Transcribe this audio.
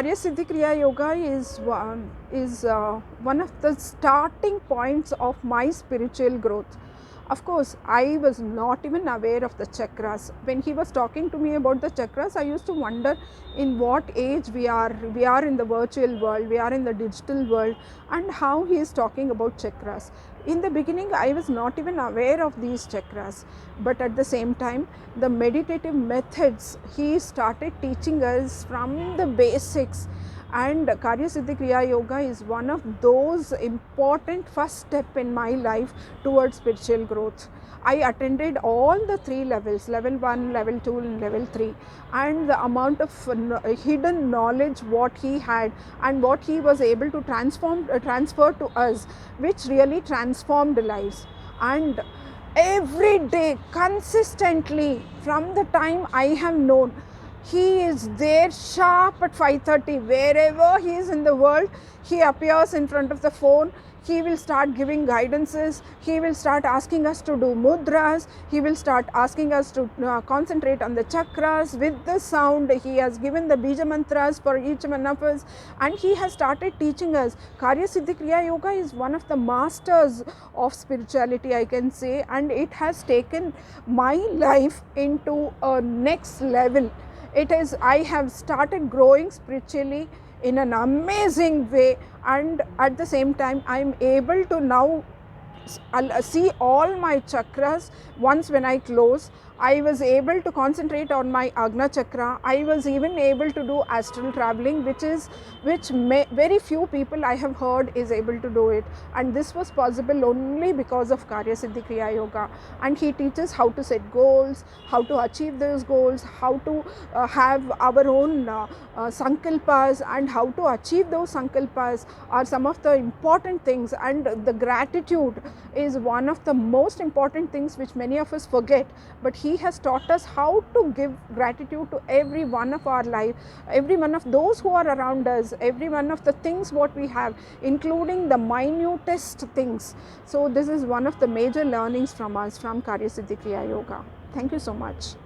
Karya Siddhi Kriya Yoga is one of the starting points of my spiritual growth. Of course, I was not even aware of the chakras. When he was talking to me about the chakras, I used to wonder in what age we are. We are in the virtual world, we are in the digital world, and how he is talking about chakras. In the beginning, I was not even aware of these chakras, but at the same time, the meditative methods he started teaching us from the basics. And Karya Siddhi Kriya Yoga is one of those important first step in my life towards spiritual growth. I attended all the 3 levels, level 1, level 2 and level 3, and the amount of hidden knowledge what he had and what he was able to transfer to us, which really transformed lives. And every day consistently from the time I have known, he is there sharp at 5:30. Wherever he is in the world, he appears in front of the phone. He will start giving guidances. He will start asking us to do mudras. He will start asking us to concentrate on the chakras with the sound. He has given the bija mantras for each one of us, and he has started teaching us. Karya Siddhi Kriya Yoga is one of the masters of spirituality, I can say, and it has taken my life into a next level. I have started growing spiritually in an amazing way, and at the same time I am able to now see all my chakras. Once when I close, I was able to concentrate on my Agna chakra. I was even able to do astral traveling, very few people I have heard is able to do it, and this was possible only because of Karya Siddhi Kriya Yoga. And he teaches how to set goals, how to achieve those goals, how to have our own sankalpas, and how to achieve those sankalpas are some of the important things. And the gratitude is one of the most important things which many of us forget, but he has taught us how to give gratitude to every one of our life, every one of those who are around us, every one of the things what we have, including the minutest things. So this is one of the major learnings from us from Karya Siddhi Kriya Yoga. Thank you so much.